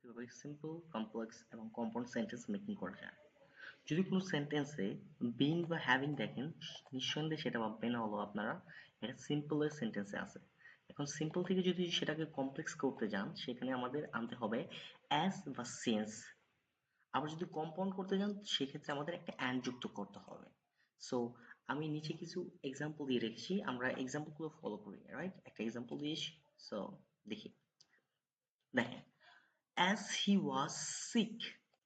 কিভাবে simple, complex এবং compound sentence making করা যায়। যদি কোনো সেন্টেন্সে বিং বা হ্যাভিং দেখেন, নিঃসন্দেহে সেটা ভাববেন হলো আপনারা এটা সিম্পলের সেন্টেন্সে আছে। এখন সিম্পল থেকে যদি সেটাকে কমপ্লেক্স করতে যান, সেখানে আমাদের আনতে হবে অ্যাজ বা সিন্স। আবার যদি কম্পাউন্ড করতে যান, সেক্ষেত্রে আমাদের একটা অ্যান্ড যুক্ত করতে হবে। সো আমি নিচে কিছু এক্সাম্পল দিয়ে রেখেছি, আমরা এক্সাম্পলগুলো ফলো করি, রাইট? একটা এক্সাম্পল দিয়েছি। সো দেখি, দেখেন, as he was sick,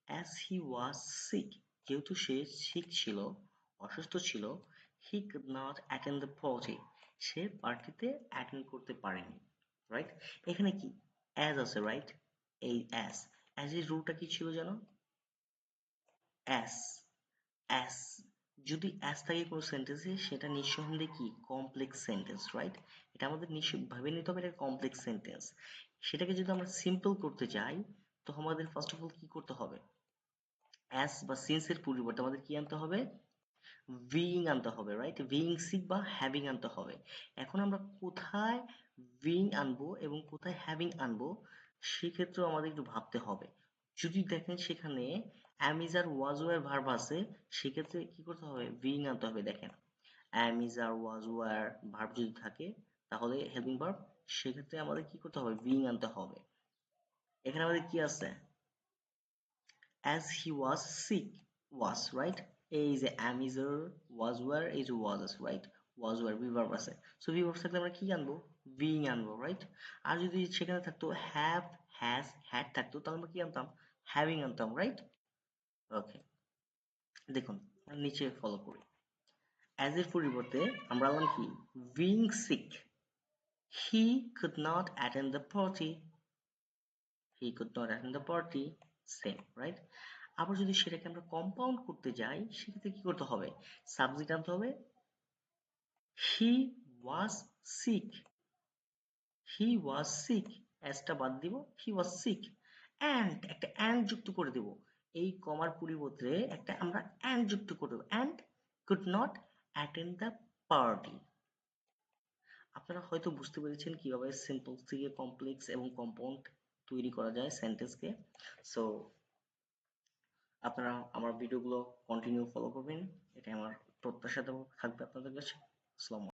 as he was sick, যেহেতু সে sick ছিল, অসুস্থ ছিল, he could not attend the party, সে পার্টিতে অ্যাটেন্ড করতে পারেনি, রাইট? এখানে কি as আছে, রাইট? এই as এর রুলটা কি ছিল জানো? as as যদি as থাকে কোনো সেন্টেন্সে, সেটা নিঃসন্দেহে কি কমপ্লেক্স সেন্টেন্স, রাইট? এটা আমাদের নিশ্চয় ভাবে নিতে হবে এটা কমপ্লেক্স সেন্টেন্স। সেটাকে যদি আমরা সিম্পল করতে চাই, তো আমাদের ফার্স্ট অফ অল কি করতে হবে? অ্যাস বা সিন্স এর পরিবর্তে আমাদের কি আনতে হবে? বিইং আনতে হবে, রাইট? বিইং সিক বা হ্যাভিং আনতে হবে। এখন আমরা কোথায় বিইং আনবো এবং কোথায় হ্যাভিং আনবো, সেক্ষেত্রেও আমাদের একটু ভাবতে হবে। যদি দেখেন সেখানে am is আর was were ভার্ব আছে, সেক্ষেত্রে কি করতে হবে? বিইং আনতে হবে। দেখেন, am is আর was were ভার্ব যদি থাকে, তাহলে হেল্পিং ভার্ব, সেক্ষেত্রে আমাদের কি করতে হবে? বিইং আনতে হবে। এখানে আমাদের কি আছে? as he was sick, was, right? এই যে am is এর was were, এই যে was আছে, right? was were verb আছে, so verb থাকলে আমরা কি আনবো? being আনবো, right? আর যদি সেখানে থাকতো have, has, had থাকতো, তাহলে আমরা কি আনতাম? having আনতাম, right? ওকে, দেখুন আমরা নিচে ফলো করি। as এর পরিবর্তে আমরা আনলাম কি? being sick, he could not attend the party, he could not attend the party, same, right? আবার যদি সেটাকে আমরা কম্পাউন্ড করতে যাই, সেক্ষেত্রে কি করতে হবে? সাবজেক্ট আনতে হবে he was sick, he was sick, টা বাদ দিব, he was sick, and একটা and যুক্ত করে দেব। এই কমার পরিবর্তে একটা আমরা and যুক্ত করে দেব, and could not attend the party। আপনারা হয়তো বুঝতে পেরেছেন কিভাবে সিম্পল থেকে কমপ্লেক্স এবং কম্পাউন্ড তৈরি করা যায় সেন্টেন্সকে। সো আপনারা আমার ভিডিওগুলো কন্টিনিউ ফলো করবেন, এটাই আমার প্রত্যাশা থাকবে আপনাদের কাছে। আসসালামু আলাইকুম।